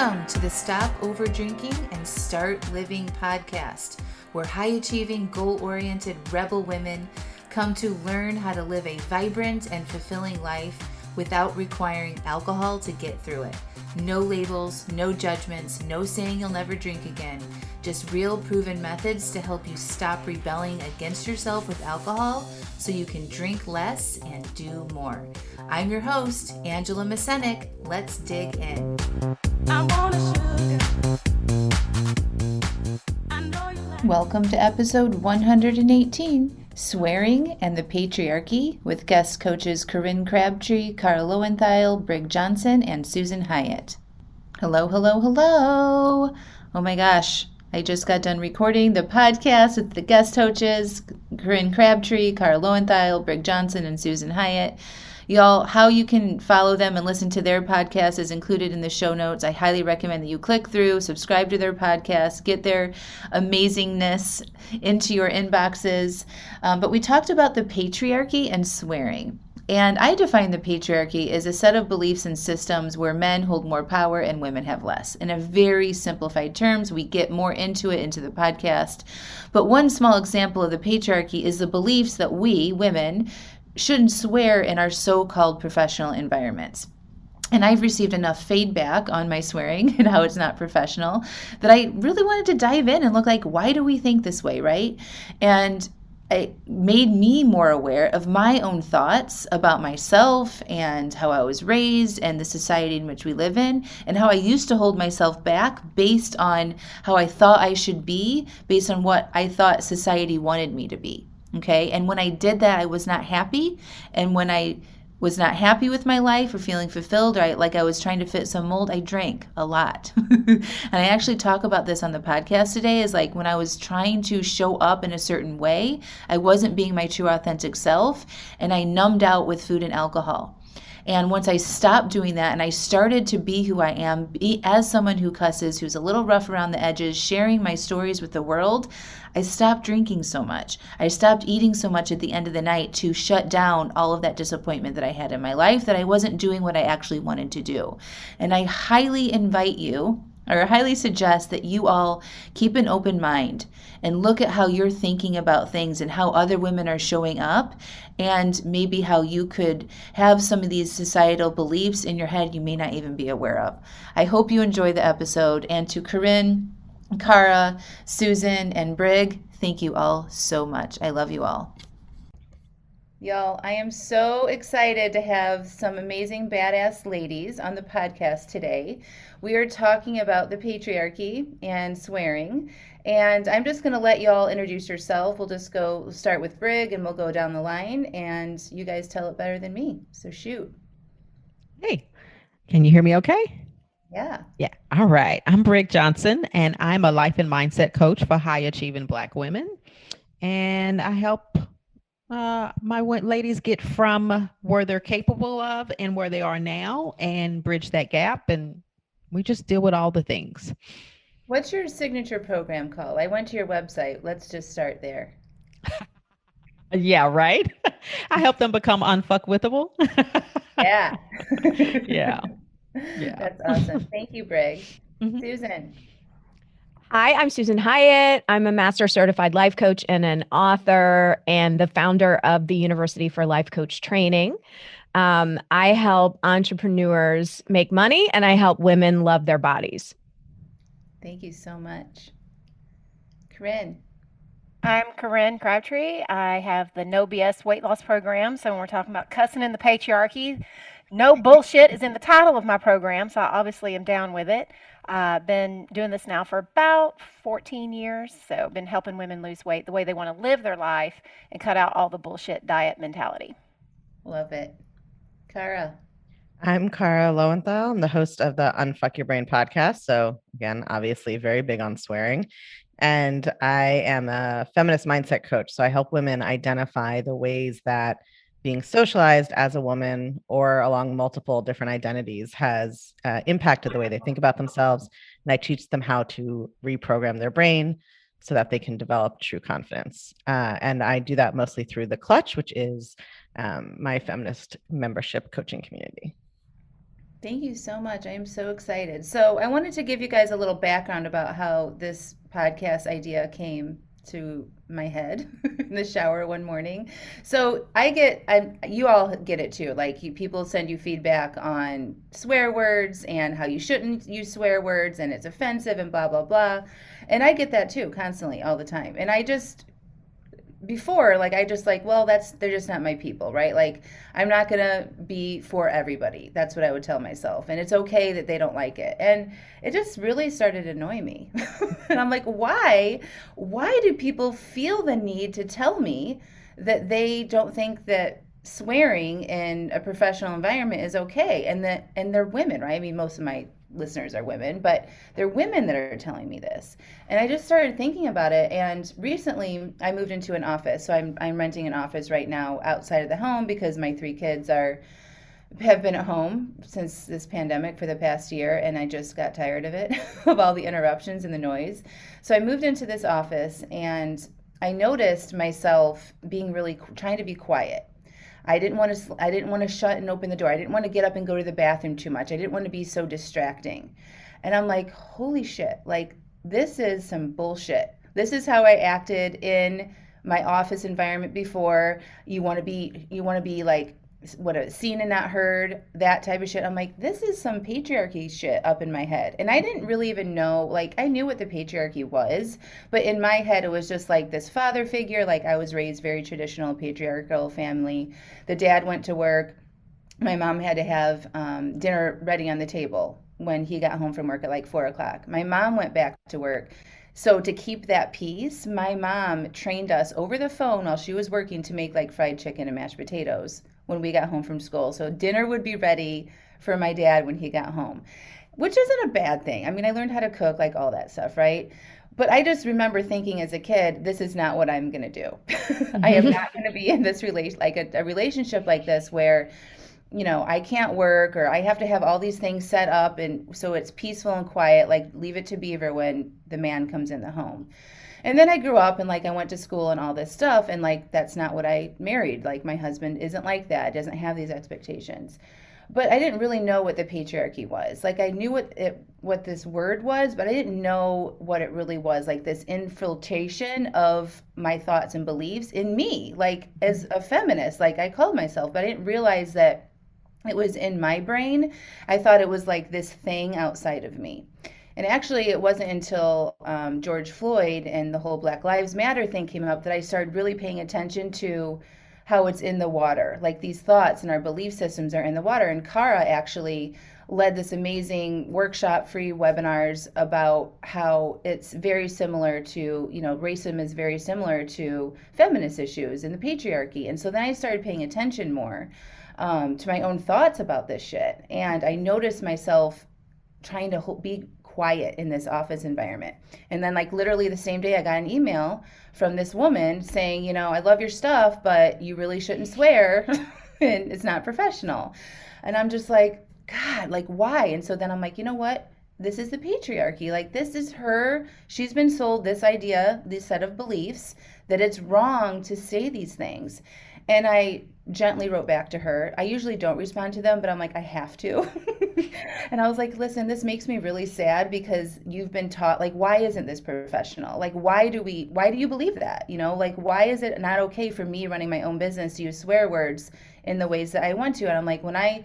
Welcome to the Stop Over Drinking and Start Living podcast, where high-achieving, goal-oriented rebel women come to learn how to live a vibrant and fulfilling life without requiring alcohol to get through it. No labels, no judgments, no saying you'll never drink again. Just real proven methods to help you stop rebelling against yourself with alcohol so you can drink less and do more. I'm your host, Angela Mascenik. Let's dig in. Welcome to episode 118, Swearing and the Patriarchy, with guest coaches Corinne Crabtree, Kara Loewentheil, Brig Johnson, and Susan Hyatt. Hello, hello, hello. Oh my gosh. I just got done recording the podcast with the guest coaches, Corinne Crabtree, Kara Loewentheil, Brig Johnson, and Susan Hyatt. Y'all, how you can follow them and listen to their podcast is included in the show notes. I highly recommend that you click through, subscribe to their podcast, get their amazingness into your inboxes. But we talked about the patriarchy and swearing. And I define the patriarchy as a set of beliefs and systems where men hold more power and women have less. In a very simplified terms, we get more into it into the podcast. But one small example of the patriarchy is the beliefs that we, women, shouldn't swear in our so-called professional environments. And I've received enough feedback on my swearing and how it's not professional that I really wanted to dive in and look like, why do we think this way, right? And it made me more aware of my own thoughts about myself and how I was raised and the society in which we live in, and how I used to hold myself back based on how I thought I should be, based on what I thought society wanted me to be. Okay. And when I did that, I was not happy. And when I was not happy with my life or feeling fulfilled, or like I was trying to fit some mold, I drank a lot. And I actually talk about this on the podcast today, is like when I was trying to show up in a certain way, I wasn't being my true authentic self, and I numbed out with food and alcohol. And once I stopped doing that and I started to be who I am, as someone who cusses, who's a little rough around the edges, sharing my stories with the world, I stopped drinking so much. I stopped eating so much at the end of the night to shut down all of that disappointment that I had in my life, that I wasn't doing what I actually wanted to do. And I highly invite you, or highly suggest that you all keep an open mind and look at how you're thinking about things and how other women are showing up, and maybe how you could have some of these societal beliefs in your head you may not even be aware of. I hope you enjoy the episode. And to Corinne, Kara, Susan, and Brig, thank you all so much. I love you all. Y'all, I am so excited to have some amazing badass ladies on the podcast today. We are talking about the patriarchy and swearing, and I'm just going to let y'all introduce yourself. We'll just start with Brig, and we'll go down the line, and you guys tell it better than me. So shoot. Hey, can you hear me okay? Yeah. All right. I'm Brig Johnson, and I'm a life and mindset coach for high achieving Black women. And I help my ladies get from where they're capable of and where they are now, and bridge that gap. And we just deal with all the things. What's your signature program called? I went to your website. Let's just start there. Yeah, right. I help them become unfuckwithable. Yeah. Yeah. That's awesome. Thank you, Brig. Mm-hmm. Susan. Hi, I'm Susan Hyatt. I'm a master certified life coach and an author, and the founder of the University for Life Coach Training. I help entrepreneurs make money, and I help women love their bodies. Thank you so much. Corinne. I'm Corinne Crabtree. I have the No BS weight loss program. So when we're talking about cussing in the patriarchy, no bullshit is in the title of my program. So I obviously am down with it. I've been doing this now for about 14 years. So I've been helping women lose weight the way they want to live their life and cut out all the bullshit diet mentality. Love it. Kara. I'm Kara Loewentheil. I'm the host of the Unfuck Your Brain podcast. So again, obviously very big on swearing. And I am a feminist mindset coach. So I help women identify the ways that being socialized as a woman or along multiple different identities has impacted the way they think about themselves. And I teach them how to reprogram their brain so that they can develop true confidence. And I do that mostly through the Clutch, which is my feminist membership coaching community. Thank you so much. I am so excited. So, I wanted to give you guys a little background about how this podcast idea came to my head in the shower one morning. So, you all get it too. Like, people send you feedback on swear words and how you shouldn't use swear words and it's offensive and blah, blah, blah. And I get that too, constantly, all the time. And well, they're just not my people, right? Like, I'm not gonna be for everybody. That's what I would tell myself, and it's okay that they don't like it. And it just really started annoying me. And I'm like, why do people feel the need to tell me that they don't think that swearing in a professional environment is okay? And they're women, right? I mean, most of my listeners are women, but they're women that are telling me this. And I just started thinking about it. And recently I moved into an office. So I'm renting an office right now outside of the home because my 3 kids have been at home since this pandemic for the past year, and I just got tired of it, of all the interruptions and the noise. So I moved into this office, and I noticed myself being really trying to be quiet. I didn't want to shut and open the door. I didn't want to get up and go to the bathroom too much. I didn't want to be so distracting. And I'm like, holy shit, like, this is some bullshit. This is how I acted in my office environment before. You want to be like, seen and not heard, that type of shit. I'm like, this is some patriarchy shit up in my head. And I didn't really even know, like, I knew what the patriarchy was, but in my head it was just like this father figure. Like, I was raised very traditional patriarchal family. The dad went to work. My mom had to have dinner ready on the table when he got home from work at like 4 o'clock. My mom went back to work. So to keep that peace, my mom trained us over the phone while she was working to make like fried chicken and mashed potatoes when we got home from school. So dinner would be ready for my dad when he got home, which isn't a bad thing. I mean, I learned how to cook, like all that stuff, right? But I just remember thinking as a kid, this is not what I'm going to do. I am not going to be in this a relationship like this where, I can't work, or I have to have all these things set up and so it's peaceful and quiet, like leave it to Beaver when the man comes in the home. And then I grew up and like I went to school and all this stuff, and like that's not what I married. Like, my husband isn't like that, doesn't have these expectations. But I didn't really know what the patriarchy was. Like, I knew what this word was, but I didn't know what it really was, like this infiltration of my thoughts and beliefs in me, like as a feminist, like I called myself, but I didn't realize that it was in my brain. I thought it was like this thing outside of me. And actually, it wasn't until George Floyd and the whole Black Lives Matter thing came up that I started really paying attention to how it's in the water. Like, these thoughts and our belief systems are in the water. And Kara actually led this amazing workshop, free webinars about how it's very similar to, racism is very similar to feminist issues and the patriarchy. And so then I started paying attention more to my own thoughts about this shit. And I noticed myself trying to be quiet in this office environment. And then, like, literally the same day I got an email from this woman saying, I love your stuff, but you really shouldn't swear and it's not professional. And I'm just like, God, like, why? And so then I'm like, you know what? This is the patriarchy. Like, this is her. She's been sold this idea, this set of beliefs, that it's wrong to say these things. And I gently wrote back to her. I usually don't respond to them, but I'm like, I have to. And I was like, listen, this makes me really sad because you've been taught, like, why isn't this professional? Like, why do you believe that? Like, why is it not okay for me running my own business to use swear words in the ways that I want to? And I'm like, when I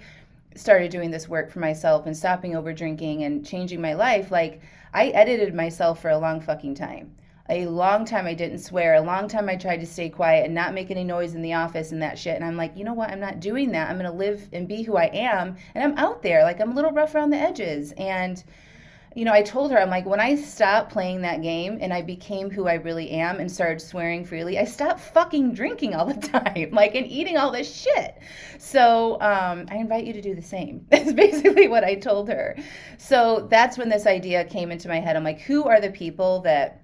started doing this work for myself and stopping over drinking and changing my life, like, I edited myself for a long fucking time. A long time I didn't swear. A long time I tried to stay quiet and not make any noise in the office and that shit. And I'm like, you know what? I'm not doing that. I'm going to live and be who I am. And I'm out there. Like, I'm a little rough around the edges. And, I told her, I'm like, when I stopped playing that game and I became who I really am and started swearing freely, I stopped fucking drinking all the time, like, and eating all this shit. So I invite you to do the same. That's basically what I told her. So that's when this idea came into my head. I'm like, who are the people that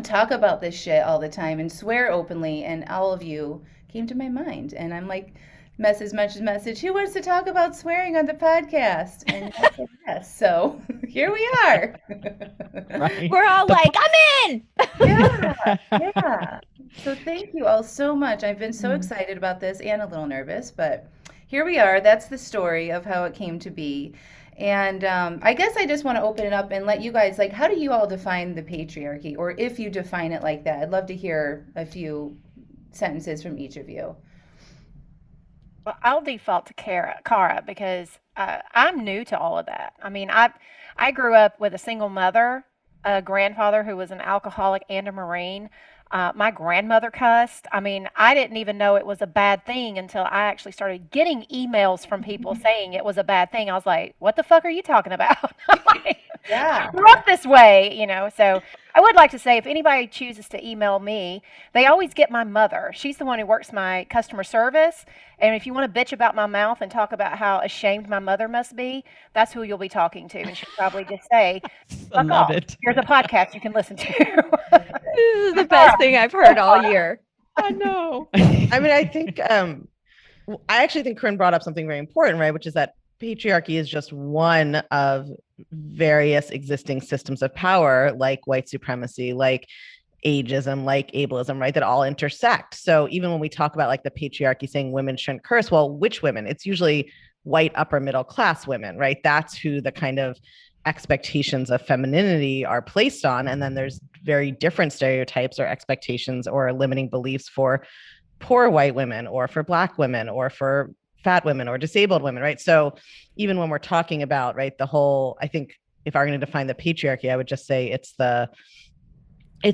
talk about this shit all the time and swear openly? And all of you came to my mind. And I'm like, message, who wants to talk about swearing on the podcast? And I said yes. So here we are. Right. We're all like, I'm in. Yeah. So thank you all so much. I've been so excited about this and a little nervous, but here we are. That's the story of how it came to be. And I guess I just want to open it up and let you guys, like, how do you all define the patriarchy? Or if you define it like that, I'd love to hear a few sentences from each of you. Well, I'll default to Kara, because I'm new to all of that. I mean, I grew up with a single mother, a grandfather who was an alcoholic and a Marine. My grandmother cussed. I mean, I didn't even know it was a bad thing until I actually started getting emails from people saying it was a bad thing. I was like, "What the fuck are you talking about?" I'm like, I Yeah. grew up this way. So I would like to say, if anybody chooses to email me, they always get my mother. She's the one who works my customer service. And if you want to bitch about my mouth and talk about how ashamed my mother must be, that's who you'll be talking to. And she'll probably just say, I "Fuck love off. it. Here's a podcast you can listen to." This is the best thing I've heard all year. I know. I mean, I think I actually think Corinne brought up something very important, right? Which is that patriarchy is just one of various existing systems of power, like white supremacy, like ageism, like ableism, right? That all intersect. So even when we talk about like the patriarchy saying women shouldn't curse, well, which women? It's usually white upper middle class women, right? That's who the kind of expectations of femininity are placed on. And then there's very different stereotypes or expectations or limiting beliefs for poor white women or for Black women or for fat women or disabled women, right? So even when we're talking about, right, the whole, I think if I were going to define the patriarchy, I would just say it's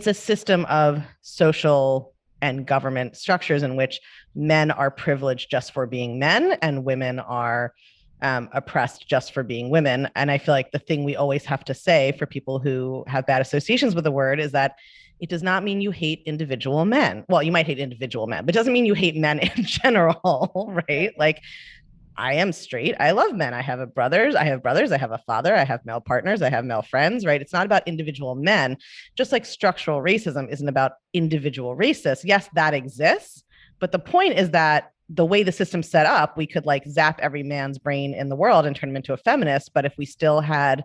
a system of social and government structures in which men are privileged just for being men and women are oppressed just for being women. And I feel like the thing we always have to say for people who have bad associations with the word is that it does not mean you hate individual men. Well, you might hate individual men, but it doesn't mean you hate men in general, right? Like, I am straight. I love men. I have brothers. I have a father. I have male partners. I have male friends, right? It's not about individual men, just like structural racism isn't about individual racists. Yes, that exists. But the point is that the way the system's set up, we could like zap every man's brain in the world and turn him into a feminist. But if we still had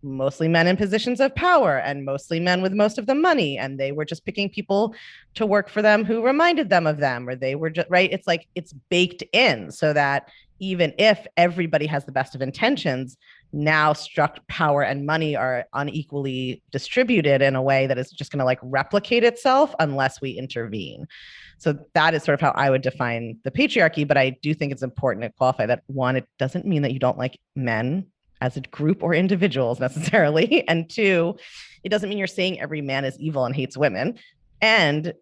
mostly men in positions of power and mostly men with most of the money, and they were just picking people to work for them who reminded them of them, or they were just right. It's like it's baked in so that even if everybody has the best of intentions, now power and money are unequally distributed in a way that is just going to like replicate itself unless we intervene. So that is sort of how I would define the patriarchy. But I do think it's important to qualify that, one, it doesn't mean that you don't like men as a group or individuals necessarily. And two, it doesn't mean you're saying every man is evil and hates women. And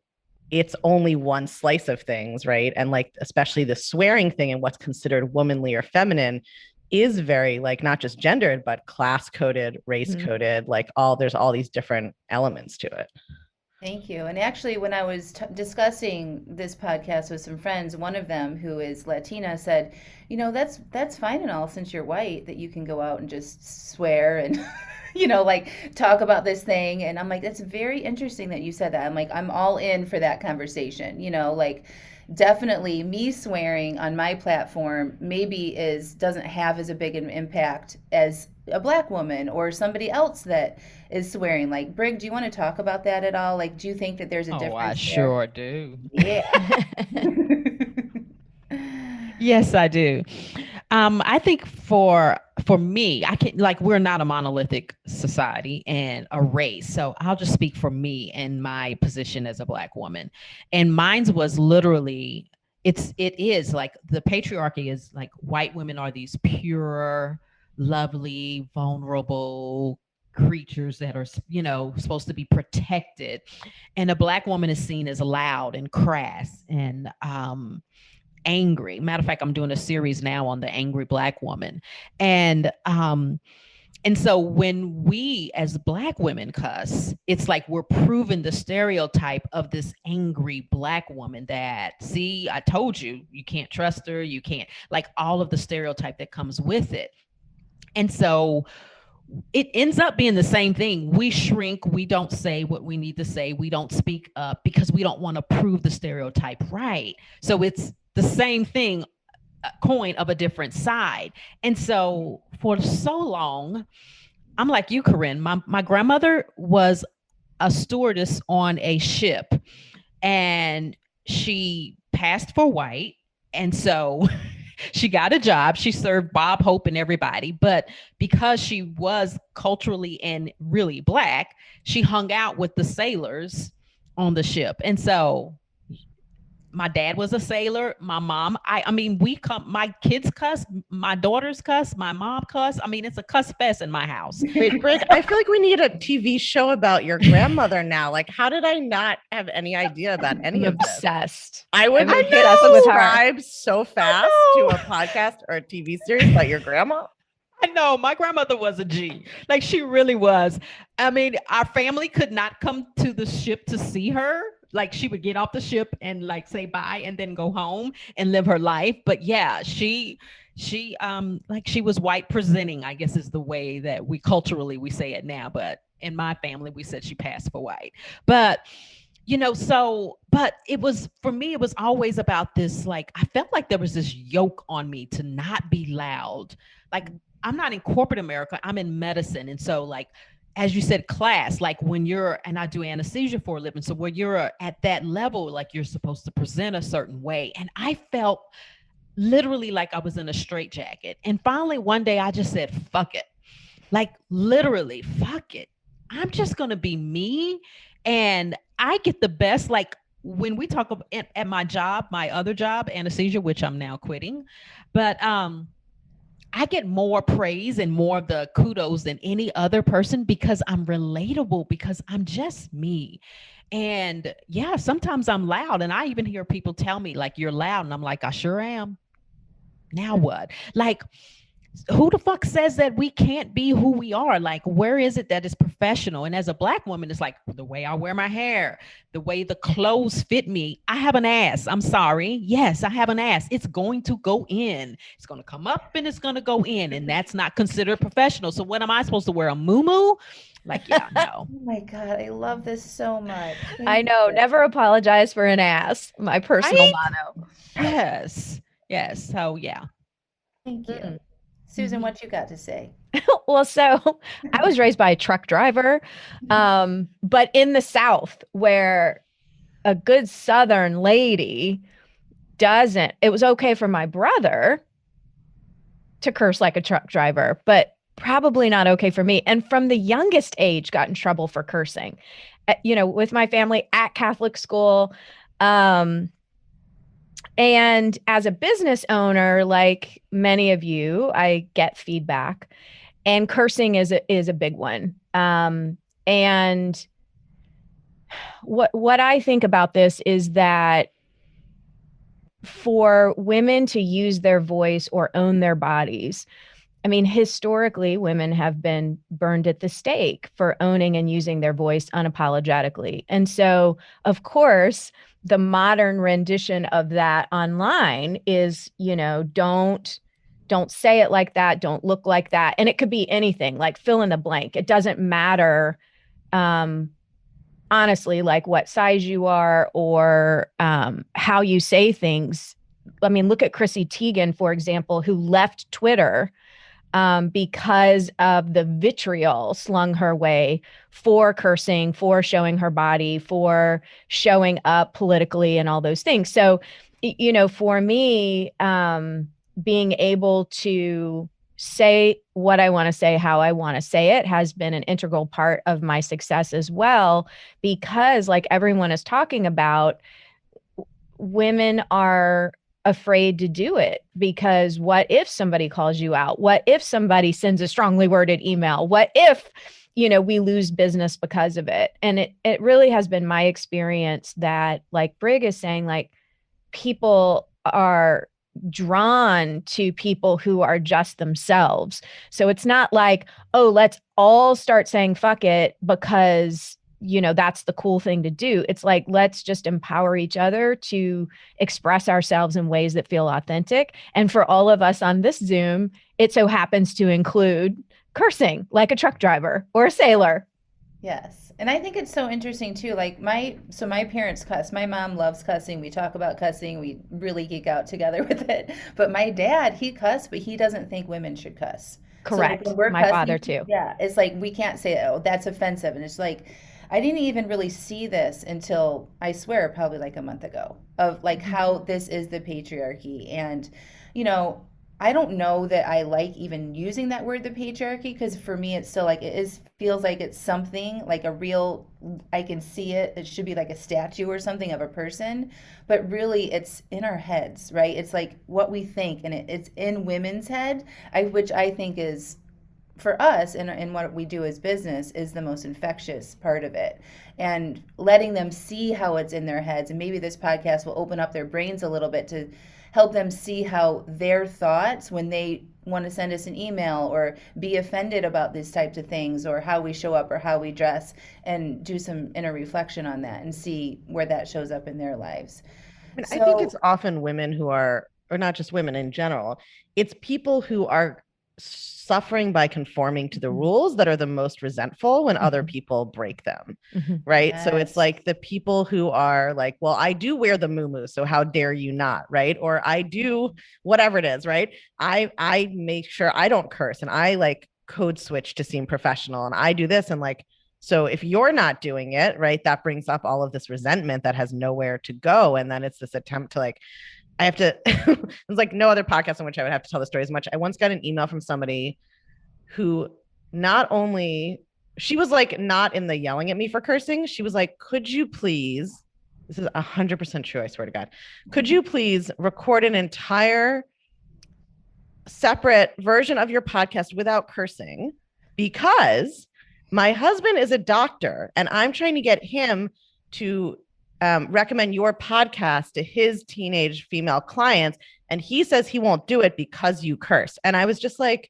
it's only one slice of things, right? And like, especially the swearing thing and what's considered womanly or feminine is very like not just gendered, but class coded, race coded, like there's all these different elements to it. Thank you. And actually, when I was discussing this podcast with some friends, one of them who is Latina said, that's fine and all since you're white that you can go out and just swear and, like talk about this thing. And I'm like, that's very interesting that you said that. I'm like, I'm all in for that conversation, like definitely me swearing on my platform maybe doesn't have as a big an impact as a Black woman or somebody else that is swearing. Like, Brig, do you want to talk about that at all? Like, do you think that there's a difference? I sure do. Yeah. Yes, I do. I think for me, I can we're not a monolithic society and a race. So I'll just speak for me and my position as a Black woman. And mine's was literally, it is like the patriarchy is like white women are these pure, lovely, vulnerable creatures that are, supposed to be protected. And a Black woman is seen as loud and crass and, angry. Matter of fact, I'm doing a series now on the angry Black woman. And so when we as Black women cuss, it's like we're proving the stereotype of this angry Black woman that, see, I told you, you can't trust her. You can't, like all of the stereotype that comes with it. And so it ends up being the same thing. We shrink. We don't say what we need to say. We don't speak up because we don't want to prove the stereotype right. So it's the same thing, coin of a different side. And so for so long, I'm like you, Corinne. My grandmother was a stewardess on a ship. and she passed for white. And so she got a job. She served Bob Hope and everybody. But because she was culturally and really Black, she hung out with the sailors on the ship. And so my dad was a sailor. My mom, I mean, my kids cuss, my daughters cuss, my mom cuss. I mean, it's a cuss fest in my house. Wait, Brig, I feel like we need a TV show about your grandmother now. Like, how did I not have any idea about any I'm of this? obsessed. I would I'm obsessed with her. subscribe so fast to a podcast or a TV series about your grandma. I know my grandmother was a G. Like, she really was. I mean, our family could not come to the ship to see her. Like, she would get off the ship and like say bye and then go home and live her life. But yeah, she like, she was white presenting, I guess is the way that we culturally we say it now. But in my family, we said she passed for white. But but it was, for me, it was always about this, like, I felt like there was this yoke on me to not be loud. Like, I'm not in corporate America, I'm in medicine. And so, like, as you said, class, like when and I do anesthesia for a living. So when you're at that level, like, you're supposed to present a certain way. And I felt literally like I was in a straitjacket. And finally, one day I just said, fuck it. Like, literally, fuck it. I'm just going to be me. And I get the best, like, when we talk about at my job, my other job, anesthesia, which I'm now quitting, but I get more praise and more of the kudos than any other person because I'm relatable, because I'm just me. And yeah, sometimes I'm loud, and I even hear people tell me, like, you're loud. And I'm like, I sure am. Now what? Like, who the fuck says that we can't be who we are? Like, where is it that is professional? And as a Black woman, it's like the way I wear my hair, the way the clothes fit me. I have an ass. I'm sorry. Yes, I have an ass. It's going to go in. It's going to come up and it's going to go in. And that's not considered professional. So what am I supposed to wear? A muumuu? Like, yeah, no. Oh my God, I love this so much. I know. Never apologize for an ass. My personal motto. Yes. Yes. So yeah. Thank you. Susan, what you got to say? Well, so I was raised by a truck driver, but in the South, where a good Southern lady it was okay for my brother to curse like a truck driver, but probably not okay for me. And from the youngest age, got in trouble for cursing, with my family at Catholic school. And as a business owner, like many of you, I get feedback, and cursing is a big one. And what I think about this is that for women to use their voice or own their bodies, I mean, historically, women have been burned at the stake for owning and using their voice unapologetically. And so, of course, the modern rendition of that online is, don't say it like that. Don't look like that. And it could be anything, like fill in the blank. It doesn't matter, honestly, like what size you are or how you say things. I mean, look at Chrissy Teigen, for example, who left Twitter because of the vitriol slung her way for cursing, for showing her body, for showing up politically and all those things. So, for me, being able to say what I want to say, how I want to say it, has been an integral part of my success as well, because like everyone is talking about, women are afraid to do it, because what if somebody calls you out? What if somebody sends a strongly worded email? What if, we lose business because of it? And it really has been my experience that, like Brig is saying, like, people are drawn to people who are just themselves. So it's not like, oh, let's all start saying fuck it because that's the cool thing to do. It's like, let's just empower each other to express ourselves in ways that feel authentic. And for all of us on this Zoom, it so happens to include cursing like a truck driver or a sailor. Yes. And I think it's so interesting too. Like my parents cuss. My mom loves cussing. We talk about cussing. We really geek out together with it. But my dad, he cuss, but he doesn't think women should cuss. Correct. So like my father too. Yeah. It's like, we can't say, oh, that's offensive. And it's like, I didn't even really see this until, I swear, probably like a month ago, of like how this is the patriarchy. And, you know, I don't know that I like even using that word, the patriarchy, because for me, it's still like, feels like it's something like a real, I can see it. It should be like a statue or something of a person, but really it's in our heads, right? It's like what we think, and it's in women's head, which I think is, for us and what we do as business, is the most infectious part of it. And letting them see how it's in their heads, and maybe this podcast will open up their brains a little bit to help them see how their thoughts, when they want to send us an email or be offended about these types of things, or how we show up or how we dress, and do some inner reflection on that and see where that shows up in their lives. I think it's often women who are, or not just women in general, it's people who are suffering by conforming to the rules that are the most resentful when other people break them. Right. Yes. So it's like the people who are like, well, I do wear the muumuu, so how dare you not? Right. Or I do whatever it is. Right. I make sure I don't curse, and I like code switch to seem professional, and I do this. And like, so if you're not doing it, right, that brings up all of this resentment that has nowhere to go. And then it's this attempt to like, I have to, there's like no other podcast in which I would have to tell the story as much. I once got an email from somebody who not only, she was like not in the yelling at me for cursing. She was like, could you please, this is 100% true, I swear to God, could you please record an entire separate version of your podcast without cursing? Because my husband is a doctor and I'm trying to get him to recommend your podcast to his teenage female clients. And he says he won't do it because you curse. And I was just like,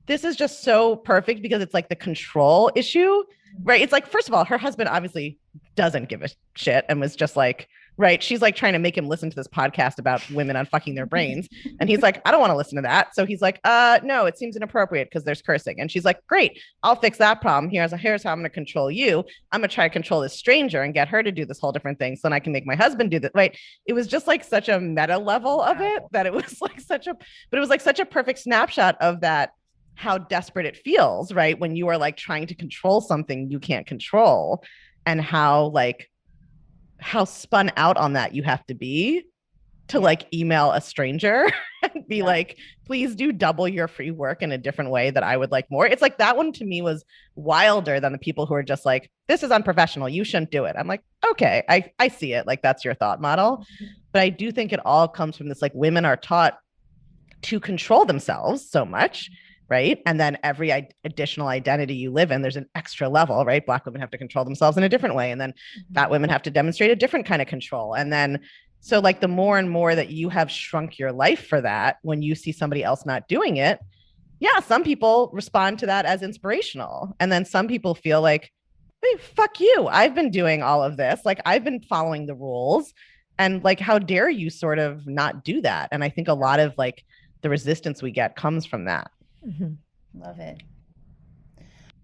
this is just so perfect, because it's like the control issue, right? It's like, first of all, her husband obviously doesn't give a shit and was just like, right. She's like trying to make him listen to this podcast about women unfucking their brains. And he's like, I don't want to listen to that. So he's like, no, it seems inappropriate because there's cursing. And she's like, great, I'll fix that problem. Here's how I'm going to control you. I'm going to try to control this stranger and get her to do this whole different thing. So then I can make my husband do that. Right. It was just like such a meta level of it that it was like but it was like such a perfect snapshot of that, how desperate it feels, right? When you are like trying to control something you can't control, and how spun out on that you have to be to like email a stranger and be like, please do double your free work in a different way that I would like more. It's like that one to me was wilder than the people who are just like, this is unprofessional, you shouldn't do it. I'm like, okay, I see it. Like that's your thought model. But I do think it all comes from this, like, women are taught to control themselves so much, right? And then every additional identity you live in, there's an extra level, right? Black women have to control themselves in a different way. And then fat women have to demonstrate a different kind of control. And then, so like the more and more that you have shrunk your life for that, when you see somebody else not doing it, yeah, some people respond to that as inspirational. And then some people feel like, hey, fuck you, I've been doing all of this. Like I've been following the rules, and like, how dare you sort of not do that? And I think a lot of like the resistance we get comes from that. Love it.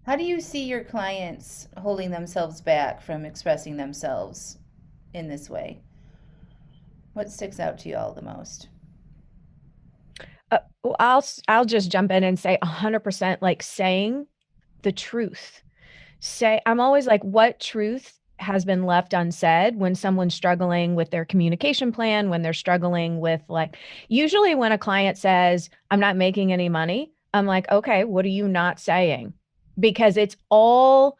How do you see your clients holding themselves back from expressing themselves in this way? What sticks out to you all the most? I'll just jump in and say 100%, like saying the truth. I'm always like, what truth has been left unsaid when someone's struggling with their communication plan, when they're struggling with like, usually when a client says, I'm not making any money, I'm like, okay, what are you not saying? Because it's all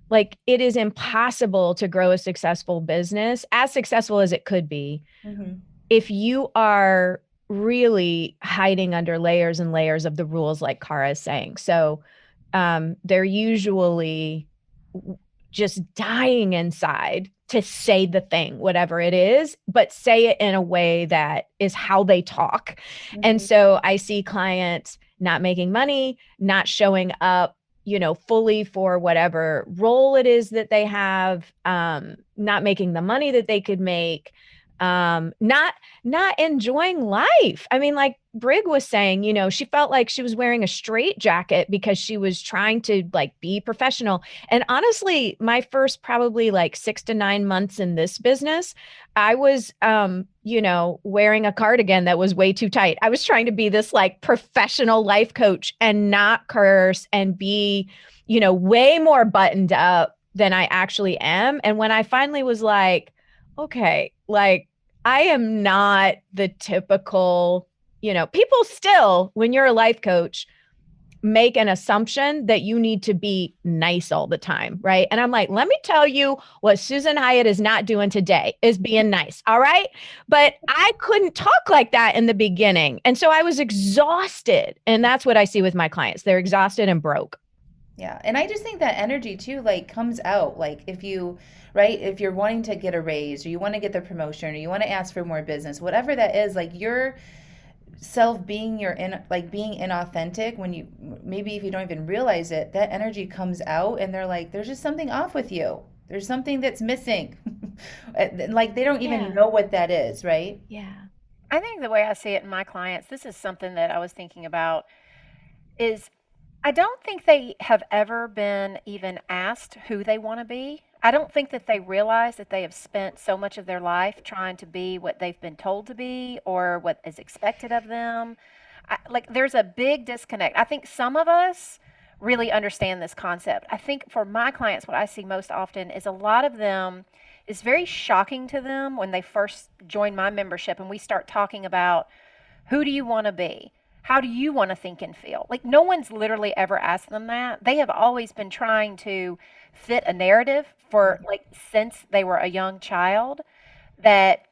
like, it is impossible to grow a successful business, as successful as it could be, if you are really hiding under layers and layers of the rules, like Kara is saying. So they're usually just dying inside to say the thing, whatever it is, but say it in a way that is how they talk. And so I see clients not making money, not showing up, fully for whatever role it is that they have, not making the money that they could make, not enjoying life. I mean, like Brig was saying, she felt like she was wearing a straitjacket because she was trying to like be professional. And honestly, my first probably like 6 to 9 months in this business, I was, wearing a cardigan that was way too tight. I was trying to be this like professional life coach and not curse and be, way more buttoned up than I actually am. And when I finally was like, okay, like I am not the typical, people still, when you're a life coach, make an assumption that you need to be nice all the time, right? And I'm like, let me tell you what Susan Hyatt is not doing today is being nice, all right? But I couldn't talk like that in the beginning. And so I was exhausted. And that's what I see with my clients. They're exhausted and broke. Yeah. And I just think that energy too, like comes out. Like if you, right, if you're wanting to get a raise or you want to get the promotion or you want to ask for more business, whatever that is, like you're self being being inauthentic when you maybe if you don't even realize it, that energy comes out and they're like, there's just something off with you, there's something that's missing. Like they don't even know what that is, right? Yeah. I think the way I see it in my clients, this is something that I was thinking about, is I don't think they have ever been even asked who they want to be. I don't think that they realize that they have spent so much of their life trying to be what they've been told to be or what is expected of them. Like, there's a big disconnect. I think some of us really understand this concept. I think for my clients, what I see most often is a lot of them is very shocking to them when they first join my membership and we start talking about who do you want to be? How do you want to think and feel? Like, no one's literally ever asked them that. They have always been trying to fit a narrative for, like, since they were a young child, that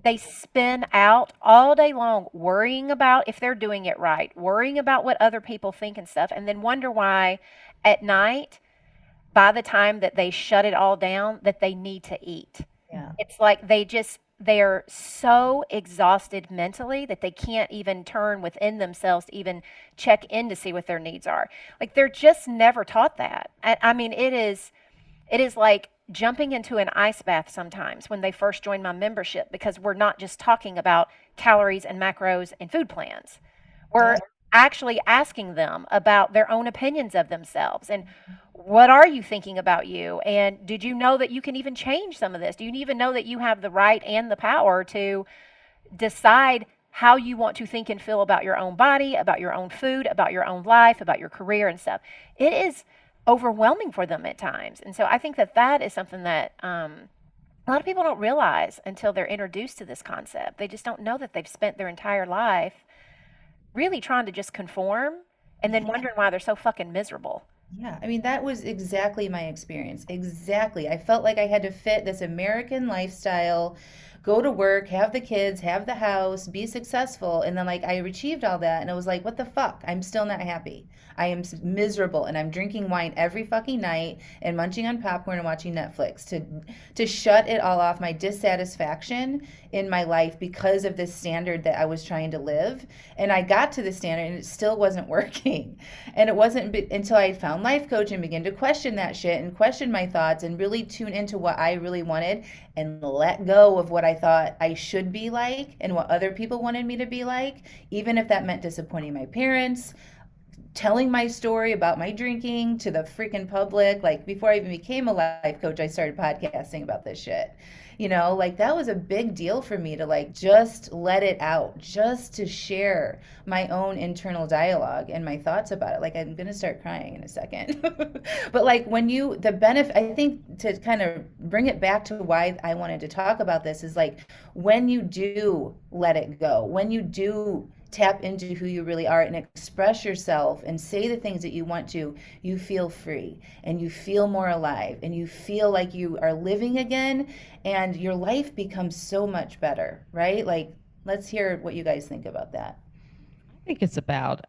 they spin out all day long worrying about if they're doing it right, worrying about what other people think and stuff, and then wonder why at night, by the time that they shut it all down, that they need to eat. Yeah. It's like they're so exhausted mentally that they can't even turn within themselves to even check in to see what their needs are. Like, they're just never taught that. I mean, it is like jumping into an ice bath sometimes when they first join my membership, because we're not just talking about calories and macros and food plans. We're actually asking them about their own opinions of themselves and what are you thinking about you, and did you know that you can even change some of this? Do you even know that you have the right and the power to decide how you want to think and feel about your own body, about your own food, about your own life, about your career and stuff? It is overwhelming for them at times. And so I think that is something that a lot of people don't realize until they're introduced to this concept. They just don't know that they've spent their entire life really trying to just conform and then wondering why they're so fucking miserable. Yeah, I mean, that was exactly my experience. Exactly. I felt like I had to fit this American lifestyle, go to work, have the kids, have the house, be successful. And then, like, I achieved all that. And it was like, what the fuck? I'm still not happy. I am miserable. And I'm drinking wine every fucking night and munching on popcorn and watching Netflix to shut it all off, my dissatisfaction in my life because of this standard that I was trying to live. And I got to the standard and it still wasn't working. And it wasn't until I found life coach and began to question that shit and question my thoughts and really tune into what I really wanted and let go of what I thought I should be like and what other people wanted me to be like, even if that meant disappointing my parents, telling my story about my drinking to the freaking public. Like, before I even became a life coach, I started podcasting about this shit. You know, like, that was a big deal for me to, like, just let it out, just to share my own internal dialogue and my thoughts about it. Like, I'm going to start crying in a second. But, like, the benefit, I think, to kind of bring it back to why I wanted to talk about this is, like, when you do let it go, when you do tap into who you really are and express yourself and say the things that you want to, you feel free and you feel more alive and you feel like you are living again and your life becomes so much better, right? Like, let's hear what you guys think about that. I think it's about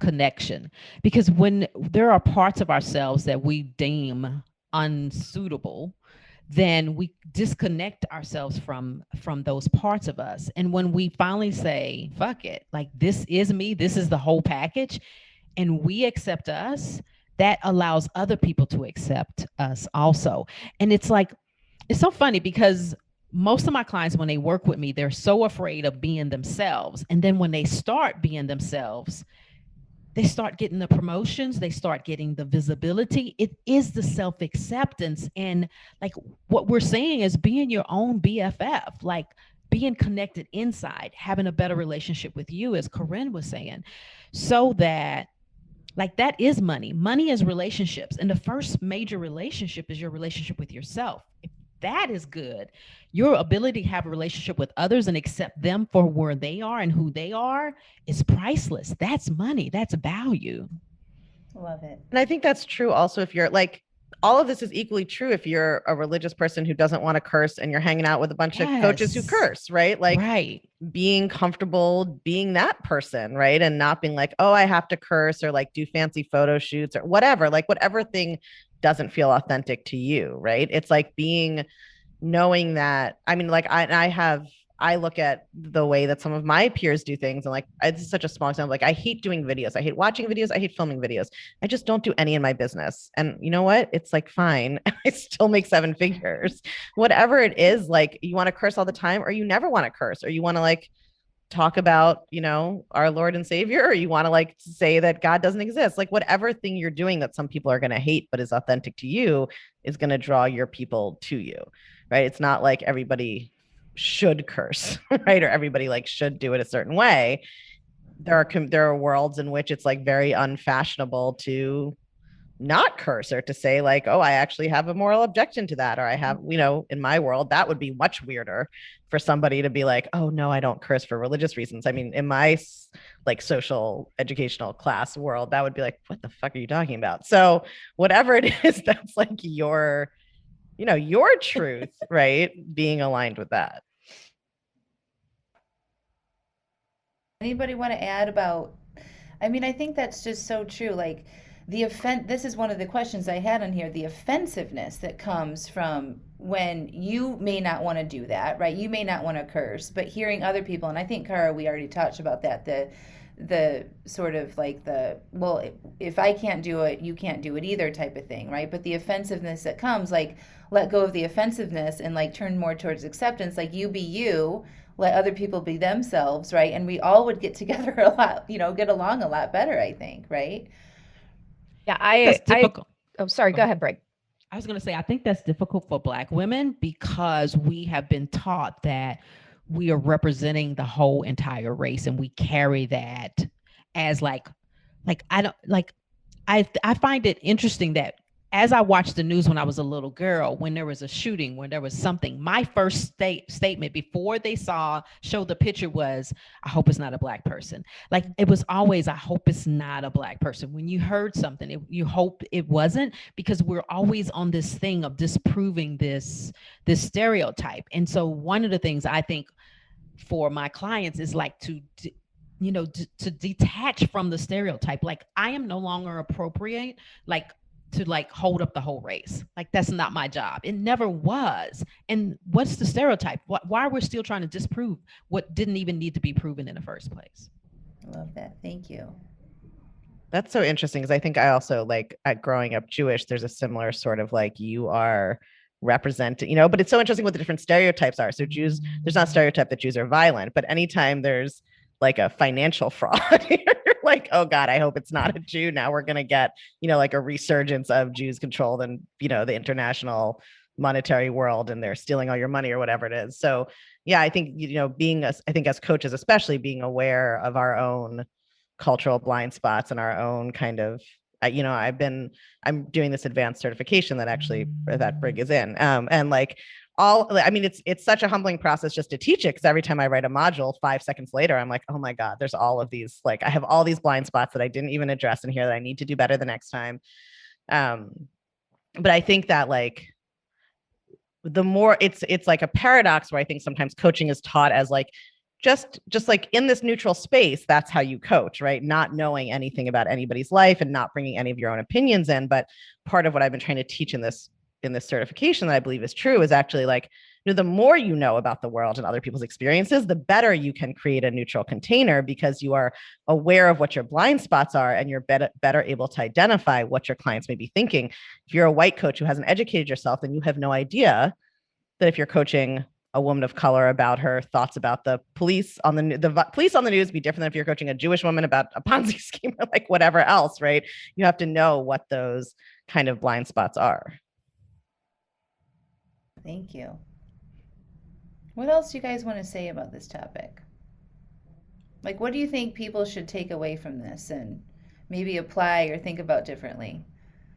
connection, because when there are parts of ourselves that we deem unsuitable, then we disconnect ourselves from those parts of us. And when we finally say, fuck it, like, this is me, this is the whole package, and we accept us, that allows other people to accept us also. And it's like, it's so funny because most of my clients, when they work with me, they're so afraid of being themselves. And then when they start being themselves, they start getting the promotions, they start getting the visibility. It is the self-acceptance. And, like, what we're saying is being your own BFF, like being connected inside, having a better relationship with you, as Corinne was saying, so that Like that is money. Money is relationships. And the first major relationship is your relationship with yourself. If that is good, your ability to have a relationship with others and accept them for where they are and who they are is priceless. That's money. That's value. Love it. And I think that's true also if you're like, all of this is equally true if you're a religious person who doesn't want to curse and you're hanging out with a bunch of coaches who curse, right? Like being comfortable being that person, right? And not being like, oh, I have to curse or like do fancy photo shoots or whatever, like whatever thing doesn't feel authentic to you, right? It's like knowing that, I mean, like I look at the way that some of my peers do things and like, it's such a small example. Like I hate doing videos. I hate watching videos. I hate filming videos. I just don't do any in my business. And you know what? It's like, fine. I still make 7 figures, whatever it is. Like you want to curse all the time or you never want to curse or you want to like talk about, you know, our Lord and Savior, or you want to like say that God doesn't exist. Like whatever thing you're doing that some people are going to hate, but is authentic to you is going to draw your people to you, right? It's not like everybody should curse, right? Or everybody like should do it a certain way. There are worlds in which it's like very unfashionable to not curse or to say like, oh, I actually have a moral objection to that. Or I have, you know, in my world, that would be much weirder for somebody to be like, oh no, I don't curse for religious reasons. I mean, in my like social educational class world, that would be like, what the fuck are you talking about? So whatever it is, that's like your, you know, your truth, right? Being aligned with that. Anybody want to add about, I mean, I think that's just so true. Like this is one of the questions I had on here, the offensiveness that comes from when you may not want to do that, right? You may not want to curse, but hearing other people, and I think, Kara, we already touched about that, the sort of like well, if I can't do it, you can't do it either type of thing, right? But the offensiveness that comes, like, let go of the offensiveness and like turn more towards acceptance, like you be you, let other people be themselves, right? And we all would get together a lot, you know, get along a lot better, I think, right? Yeah, That's difficult. Oh, sorry. Go ahead, Brig. I was going to say, I think that's difficult for Black women because we have been taught that we are representing the whole entire race and we carry that as like I don't like, I find it interesting that as I watched the news when I was a little girl, when there was a shooting, when there was something, my first statement before they show the picture was, I hope it's not a Black person. Like it was always, I hope it's not a Black person. When you heard something, you hope it wasn't, because we're always on this thing of disproving this stereotype. And so one of the things I think for my clients is like to detach from the stereotype. Like I am no longer appropriate, like to like hold up the whole race. Like that's not my job. It never was. And what's the stereotype? Why are we still trying to disprove what didn't even need to be proven in the first place? I love that. Thank you. That's so interesting because I think I also like growing up Jewish, there's a similar sort of like you are represented, you know, but it's so interesting what the different stereotypes are. So Jews, there's not a stereotype that Jews are violent, but anytime there's like a financial fraud, you're like, oh God, I hope it's not a Jew. Now we're going to get, you know, like a resurgence of Jews controlled and, you know, the international monetary world and they're stealing all your money or whatever it is. So yeah, I think, you know, I think as coaches, especially being aware of our own cultural blind spots and our own kind of, you know, I'm doing this advanced certification that Brig is in. And like I mean, it's such a humbling process just to teach it. Cause every time I write a module, 5 seconds later, I'm like, oh my God, there's all of these, like, I have all these blind spots that I didn't even address in here that I need to do better the next time. But I think that like, the more it's like a paradox where I think sometimes coaching is taught as like, just like in this neutral space, that's how you coach, right? Not knowing anything about anybody's life and not bringing any of your own opinions in. But part of what I've been trying to teach in this certification that I believe is true is actually like, you know, the more you know about the world and other people's experiences, the better you can create a neutral container because you are aware of what your blind spots are and you're better able to identify what your clients may be thinking. If you're a white coach who hasn't educated yourself, then you have no idea that if you're coaching a woman of color about her thoughts about the police on the police on the news be different than if you're coaching a Jewish woman about a Ponzi scheme or like whatever else, right? You have to know what those kind of blind spots are. Thank you. What else do you guys want to say about this topic? Like, what do you think people should take away from this and maybe apply or think about differently?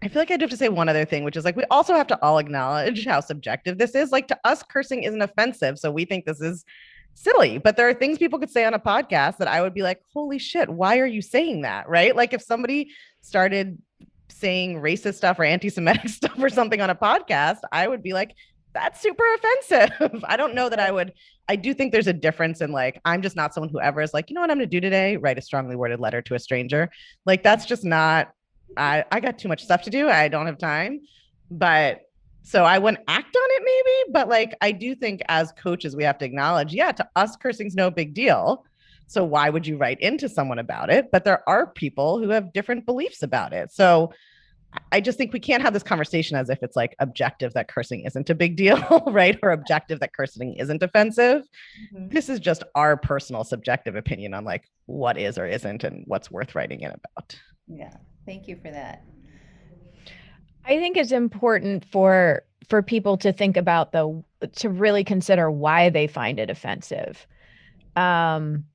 I feel like I do have to say one other thing, which is like, we also have to all acknowledge how subjective this is. Like, to us, cursing isn't offensive. So we think this is silly, but there are things people could say on a podcast that I would be like, holy shit, why are you saying that? Right? Like, if somebody started saying racist stuff or anti-Semitic stuff or something on a podcast, I would be like, that's super offensive. I don't know that I would. I do think there's a difference in, like, I'm just not someone who ever is like, you know what I'm going to do today? Write a strongly worded letter to a stranger. Like, that's just not, I got too much stuff to do. I don't have time. But so I wouldn't act on it maybe, but like, I do think as coaches, we have to acknowledge, yeah, to us, cursing's no big deal. So why would you write into someone about it? But there are people who have different beliefs about it. So I just think we can't have this conversation as if it's like objective that cursing isn't a big deal, right? Or objective that cursing isn't offensive. Mm-hmm. This is just our personal subjective opinion on like what is or isn't and what's worth writing in about. Yeah. Thank you for that. I think it's important for people to think about to really consider why they find it offensive. And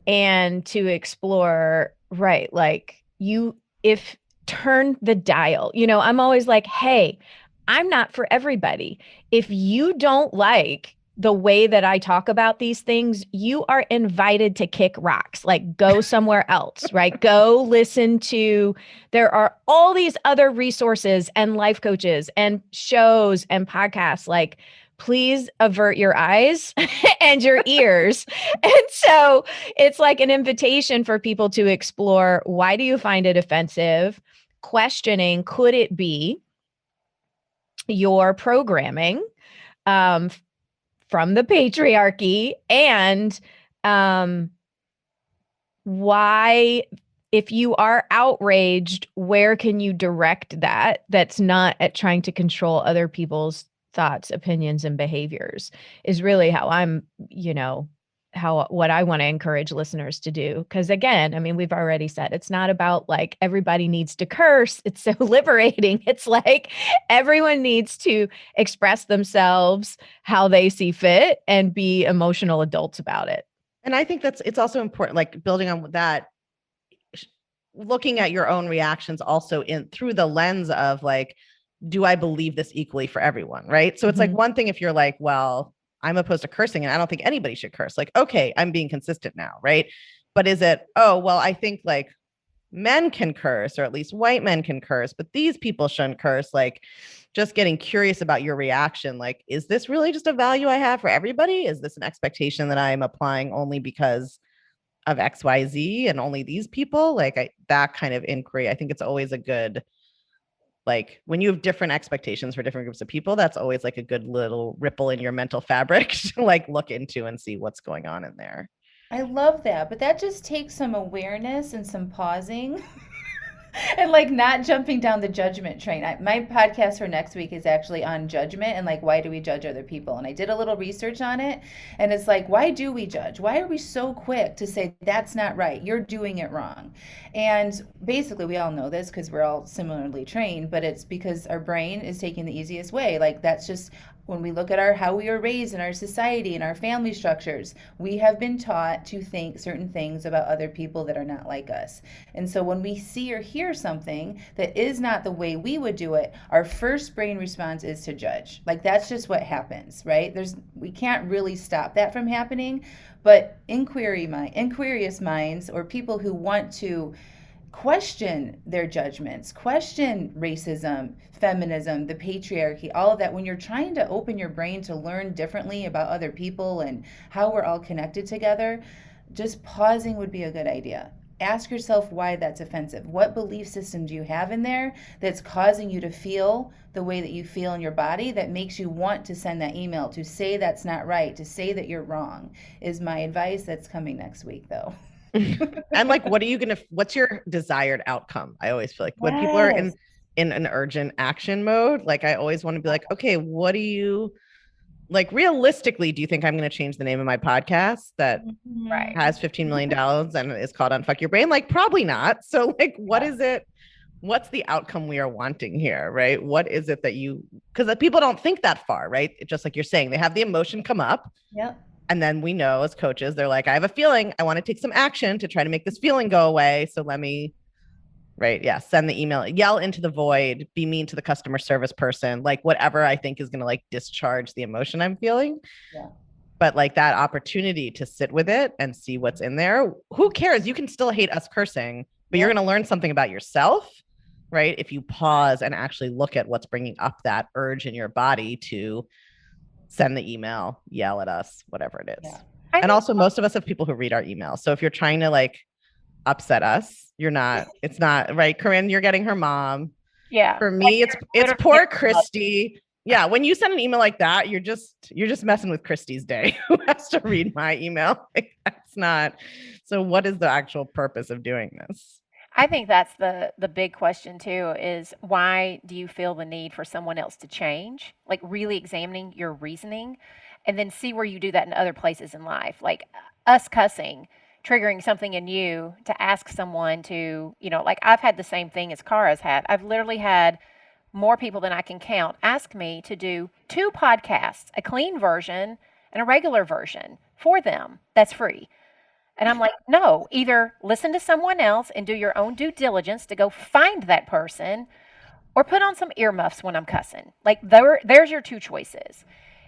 to explore, right, like if turn the dial, I'm always like, hey, I'm not for everybody. If you don't like the way that I talk about these things, you are invited to kick rocks, like go somewhere else, right? Go listen to, there are all these other resources and life coaches and shows and podcasts, like, please avert your eyes and your ears. And so it's like an invitation for people to explore, why do you find it offensive? Questioning, could it be your programming from the patriarchy? And why, if you are outraged, where can you direct that? That's not at trying to control other people's thoughts, opinions, and behaviors, is really how I'm, what I want to encourage listeners to do. Because again, I mean, we've already said it's not about like everybody needs to curse. It's so liberating. It's like everyone needs to express themselves how they see fit and be emotional adults about it. And I think it's also important, like building on that, looking at your own reactions also through the lens of like, do I believe this equally for everyone? Right. So it's like one thing if you're like, well, I'm opposed to cursing and I don't think anybody should curse. Like, okay, I'm being consistent now. Right. But is it, oh, well, I think like men can curse, or at least white men can curse, but these people shouldn't curse. Like, just getting curious about your reaction. Like, is this really just a value I have for everybody? Is this an expectation that I'm applying only because of XYZ and only these people? Like, that kind of inquiry, I think it's always a good, like, when you have different expectations for different groups of people, that's always like a good little ripple in your mental fabric to like look into and see what's going on in there. I love that, but that just takes some awareness and some pausing and like not jumping down the judgment train. My podcast for next week is actually on judgment and like, why do we judge other people? And I did a little research on it, and it's like, why do we judge? Why are we so quick to say that's not right? You're doing it wrong. And basically we all know this because we're all similarly trained, but it's because our brain is taking the easiest way. Like, that's just when we look at how we were raised in our society and our family structures, we have been taught to think certain things about other people that are not like us. And so when we see or hear something that is not the way we would do it, our first brain response is to judge. Like, that's just what happens, right? We can't really stop that from happening, but inquirious minds, or people who want to question their judgments, question racism, feminism, the patriarchy, all of that. When you're trying to open your brain to learn differently about other people and how we're all connected together, just pausing would be a good idea. Ask yourself why that's offensive. What belief system do you have in there that's causing you to feel the way that you feel in your body, that makes you want to send that email, to say that's not right, to say that you're wrong, is my advice. That's coming next week, though. And like, what's your desired outcome? I always feel like when people are in an urgent action mode, like, I always want to be like, okay, what do you, like, realistically, do you think I'm going to change the name of my podcast that has $15 million and is called Unfuck Your Brain? Like, probably not. So like, what is it? What's the outcome we are wanting here, right? What is it that because people don't think that far, right? It's just like you're saying, they have the emotion come up. Yep. And then we know as coaches, they're like, I have a feeling, I want to take some action to try to make this feeling go away. So let me right? Yeah. Send the email, yell into the void, be mean to the customer service person, like whatever I think is going to like discharge the emotion I'm feeling. Yeah. But like that opportunity to sit with it and see what's in there. Who cares? You can still hate us cursing, but you're going to learn something about yourself, right? If you pause and actually look at what's bringing up that urge in your body to send the email, yell at us, whatever it is. Yeah. And also most of us have people who read our emails. So if you're trying to like upset us, you're not, it's not right. Corinne, you're getting her mom. Yeah. For me, it's poor Christy. Yeah, when you send an email like that, you're just messing with Christy's day who has to read my email. Like, that's not. So what is the actual purpose of doing this? I think that's the big question too, is why do you feel the need for someone else to change? Like really examining your reasoning and then see where you do that in other places in life. Like us cussing, triggering something in you to ask someone to, like I've had the same thing as Kara's had. I've literally had more people than I can count ask me to do 2 podcasts, a clean version and a regular version for them that's free. And I'm like, no, either listen to someone else and do your own due diligence to go find that person or put on some earmuffs when I'm cussing. Like there's your 2 choices.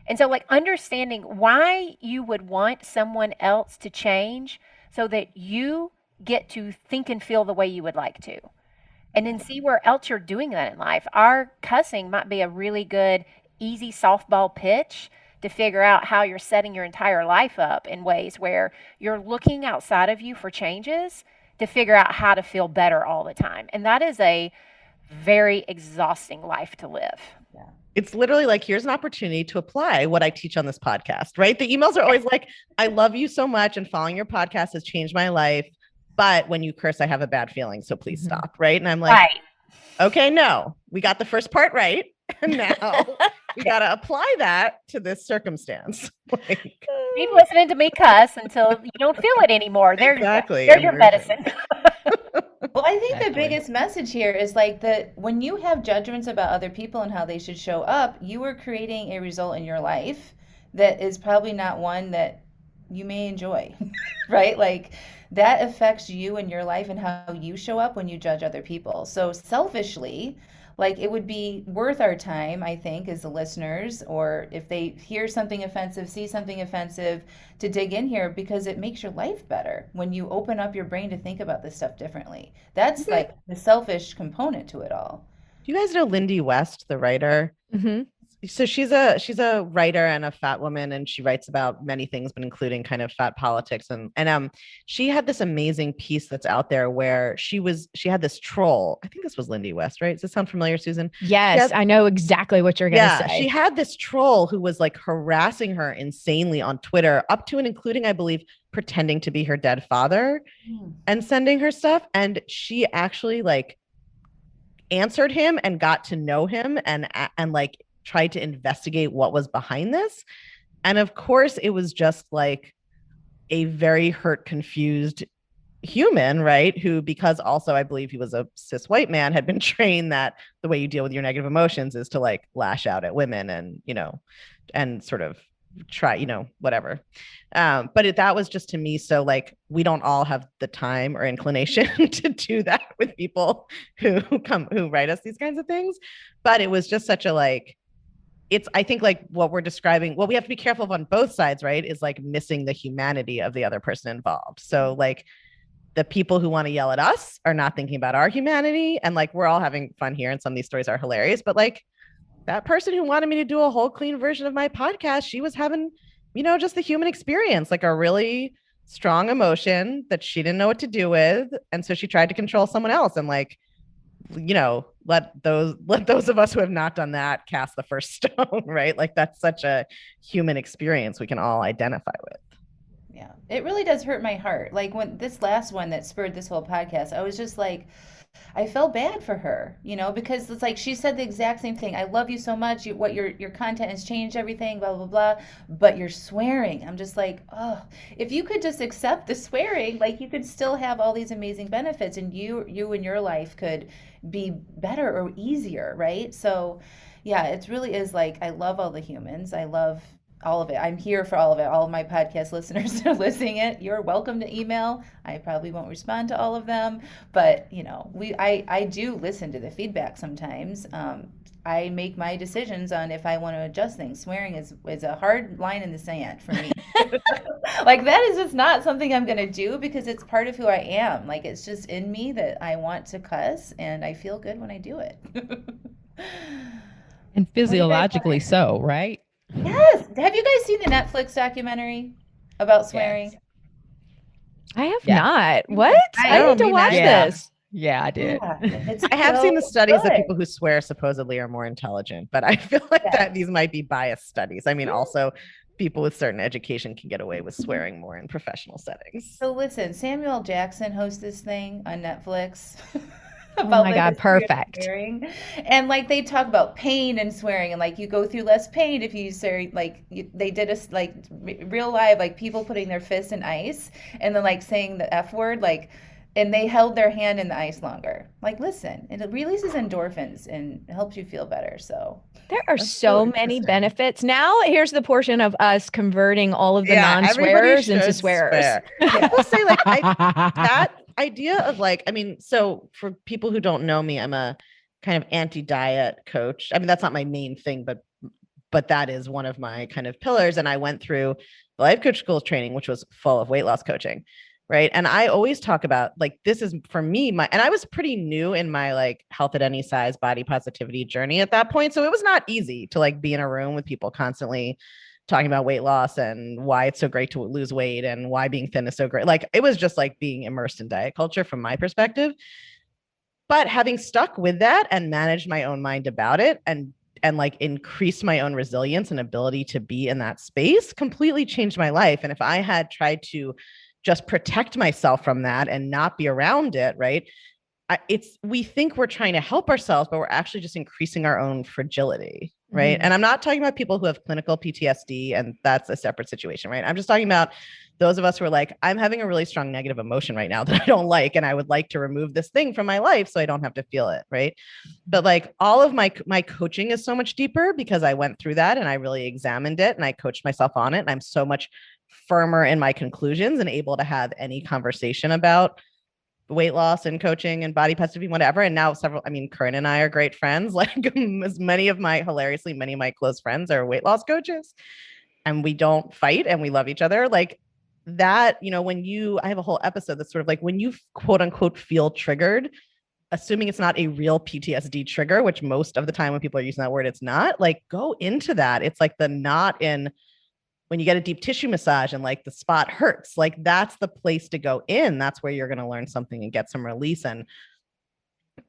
And so like understanding why you would want someone else to change so that you get to think and feel the way you would like to. And then see where else you're doing that in life. Our cussing might be a really good, easy softball pitch to figure out how you're setting your entire life up in ways where you're looking outside of you for changes to figure out how to feel better all the time. And that is a very exhausting life to live. Yeah. It's literally like, here's an opportunity to apply what I teach on this podcast, right? The emails are always like, I love you so much and following your podcast has changed my life. But when you curse, I have a bad feeling. So please stop. Right. And I'm like, okay, no, we got the first part right. And now we got to apply that to this circumstance. Like, keep listening to me cuss until you don't feel it anymore. There's your medicine. Well, I think the biggest message here is like that when you have judgments about other people and how they should show up, you are creating a result in your life that is probably not one that you may enjoy, right? Like that affects you and your life and how you show up when you judge other people. So selfishly, like it would be worth our time, I think, as the listeners, or if they hear something offensive, see something offensive, to dig in here because it makes your life better when you open up your brain to think about this stuff differently. That's like the selfish component to it all. Do you guys know Lindy West, the writer? Mm-hmm. So she's a writer and a fat woman, and she writes about many things, but including kind of fat politics. And she had this amazing piece that's out there where she had this troll. I think this was Lindy West, right? Does this sound familiar, Susan? Yes, I know exactly what you're going to say. She had this troll who was like harassing her insanely on Twitter, up to and including, I believe, pretending to be her dead father and sending her stuff. And she actually like answered him and got to know him and like tried to investigate what was behind this. And of course, it was just like a very hurt, confused human, right? Who, because also I believe he was a cis white man, had been trained that the way you deal with your negative emotions is to like lash out at women and, and sort of try, whatever. But that was just to me. So like, we don't all have the time or inclination to do that with people who write us these kinds of things. But it was just such a like, I think like what we're describing, what we have to be careful of on both sides, right, is like missing the humanity of the other person involved. So like the people who want to yell at us are not thinking about our humanity. And like, we're all having fun here. And some of these stories are hilarious, but like that person who wanted me to do a whole clean version of my podcast, she was having, just the human experience, like a really strong emotion that she didn't know what to do with. And so she tried to control someone else and like, let those of us who have not done that cast the first stone, right? Like that's such a human experience we can all identify with. Yeah, it really does hurt my heart. Like when this last one that spurred this whole podcast, I was just like, I felt bad for her, because it's like she said the exact same thing. I love you so much. Your content has changed everything, blah, blah, blah. But you're swearing. I'm just like, oh, if you could just accept the swearing, like you could still have all these amazing benefits and you and your life could be better or easier, right? So yeah, it really is like, I love all the humans. I love all of it. I'm here for all of it. All of my podcast listeners are listening it. You're welcome to email. I probably won't respond to all of them, but I do listen to the feedback sometimes. I make my decisions on if I want to adjust things. Swearing is a hard line in the sand for me. Like that is just not something I'm going to do because it's part of who I am. Like it's just in me that I want to cuss and I feel good when I do it. And physiologically so, right? Yes. Have you guys seen the Netflix documentary about swearing? Yes. I have not. What? I need to watch this. Yeah, I did. Yeah, I have seen the studies that people who swear supposedly are more intelligent, but I feel like that these might be biased studies. I mean, also people with certain education can get away with swearing more in professional settings. So listen, Samuel L. Jackson hosts this thing on Netflix. About, oh my God, perfect. And like they talk about pain and swearing and like you go through less pain if you swear. Like they did a like real live like people putting their fists in ice and then like saying the F word like and they held their hand in the ice longer. Like listen, it releases endorphins and helps you feel better. So there are so many benefits. Now here's the portion of us converting all of the non-swearers into swearers. I will say like that idea of like, I mean, so for people who don't know me, I'm a kind of anti-diet coach. I mean, that's not my main thing, but that is one of my kind of pillars. And I went through the life coach school training, which was full of weight loss coaching. Right. And I always talk about like, this is for me, and I was pretty new in my like health at any size, body positivity journey at that point. So it was not easy to like be in a room with people constantly talking about weight loss and why it's so great to lose weight and why being thin is so great. Like it was just like being immersed in diet culture from my perspective. But having stuck with that and managed my own mind about it and like increased my own resilience and ability to be in that space completely changed my life. And if I had tried to just protect myself from that and not be around it, right? We think we're trying to help ourselves, but we're actually just increasing our own fragility, right? Mm-hmm. And I'm not talking about people who have clinical PTSD, and that's a separate situation, right? I'm just talking about those of us who are like, I'm having a really strong negative emotion right now that I don't like, and I would like to remove this thing from my life so I don't have to feel it, right? But like all of my coaching is so much deeper because I went through that and I really examined it and I coached myself on it, and I'm so much firmer in my conclusions and able to have any conversation about weight loss and coaching and body positivity, whatever. And now Corinne and I are great friends. Like many of my close friends are weight loss coaches and we don't fight and we love each other. Like that, I have a whole episode that's sort of like when you quote unquote feel triggered, assuming it's not a real PTSD trigger, which most of the time when people are using that word, it's not, like go into that. It's like the knot in when you get a deep tissue massage and like the spot hurts, like that's the place to go in. That's where you're going to learn something and get some release. And,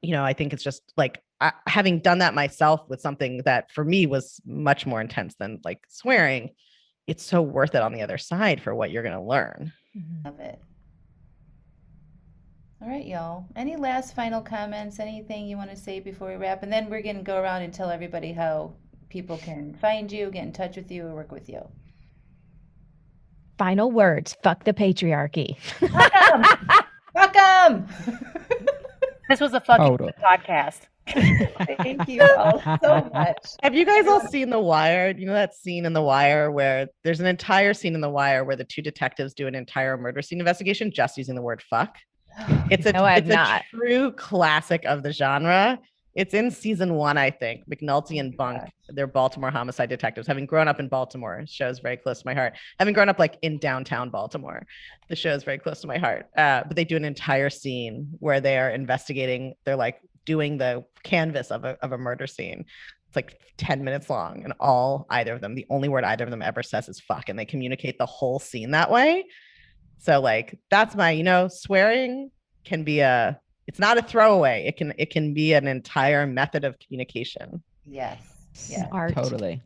I think it's just like having done that myself with something that for me was much more intense than like swearing. It's so worth it on the other side for what you're going to learn. Love it. All right, y'all. Any last final comments? Anything you want to say before we wrap? And then we're going to go around and tell everybody how people can find you, get in touch with you, or work with you. Final words. Fuck the patriarchy. Fuck them. This was a fucking podcast. Thank you all so much. Have you guys all seen The Wire? You know that scene in The Wire where there's an entire scene in The Wire where the two detectives do an entire murder scene investigation just using the word fuck? It's a true classic of the genre. It's in season 1, I think. McNulty and Bunk, they're Baltimore homicide detectives. Having grown up in Baltimore, the show is very close to my heart. Having grown up like in downtown Baltimore, the show is very close to my heart. But they do an entire scene where they are investigating. They're like doing the canvas of a murder scene. It's like 10 minutes long, and the only word either of them ever says is fuck, and they communicate the whole scene that way. So like that's my, swearing can be it's not a throwaway. It can be an entire method of communication. Yes. Art. Totally.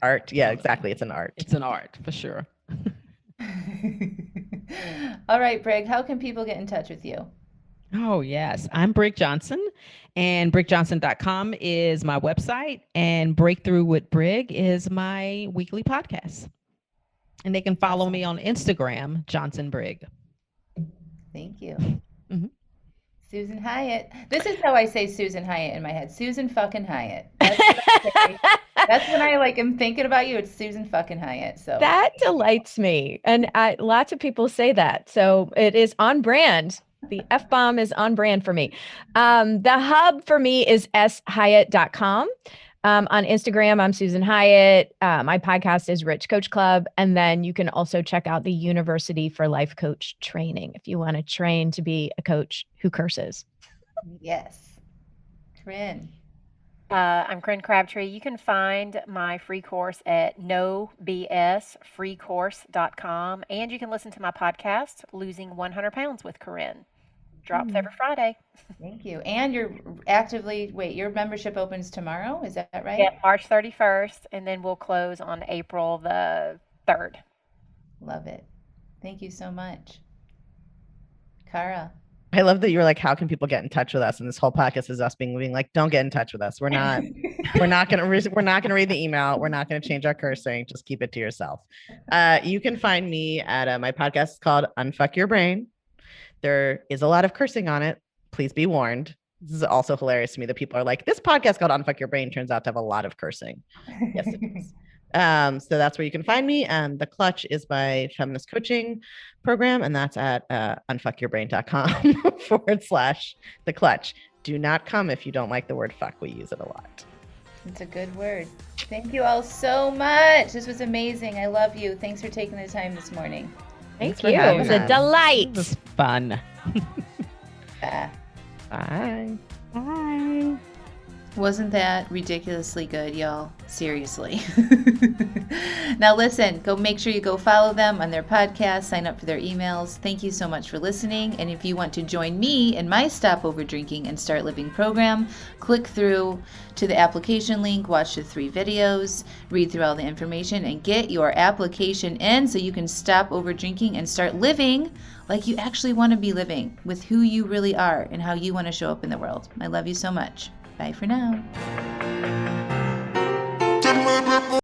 Art. Yeah, exactly. It's an art. It's an art for sure. All right, Brig, how can people get in touch with you? Oh, yes. I'm Brig Johnson, and brigjohnson.com is my website, and Breakthrough with Brig is my weekly podcast. And they can follow me on Instagram, Johnson Brig. Thank you. Mm-hmm. Susan Hyatt. This is how I say Susan Hyatt in my head. Susan fucking Hyatt. That's what I say. That's when I am thinking about you. It's Susan fucking Hyatt. So That delights me. And lots of people say that. So it is on brand. The F-bomb is on brand for me. The hub for me is shyatt.com. On Instagram, I'm Susan Hyatt. My podcast is Rich Coach Club. And then you can also check out the University for Life Coach training if you want to train to be a coach who curses. yes. Corinne. I'm Corinne Crabtree. You can find my free course at knowbsfreecourse.com. And you can listen to my podcast, Losing 100 Pounds with Corinne. Drops every Friday. Thank you. And you're actively, your membership opens tomorrow. Is that right? Yeah, March 31st. And then we'll close on April the 3rd. Love it. Thank you so much. Kara. I love that you were like, how can people get in touch with us? And this whole podcast is us being like, don't get in touch with us. We're not going to read the email. We're not going to change our cursing. Just keep it to yourself. You can find me at my podcast is called Unfuck Your Brain. There is a lot of cursing on it. Please be warned. This is also hilarious to me that people are like, this podcast called Unfuck Your Brain turns out to have a lot of cursing. Yes, it is. So that's where you can find me. And The Clutch is my feminist coaching program. And that's at unfuckyourbrain.com/The Clutch. Do not come if you don't like the word fuck. We use it a lot. It's a good word. Thank you all so much. This was amazing. I love you. Thanks for taking the time this morning. Thank for you. It having was a us. delight. This was fun. Ah. Bye. Bye. Wasn't that ridiculously good, y'all? Seriously. Now listen, make sure you go follow them on their podcast, sign up for their emails. Thank you so much for listening. And if you want to join me in my Stop Over Drinking and Start Living program, click through to the application link, watch the 3 videos, read through all the information, and get your application in so you can stop over drinking and start living like you actually want to be living with who you really are and how you want to show up in the world. I love you so much. Bye for now.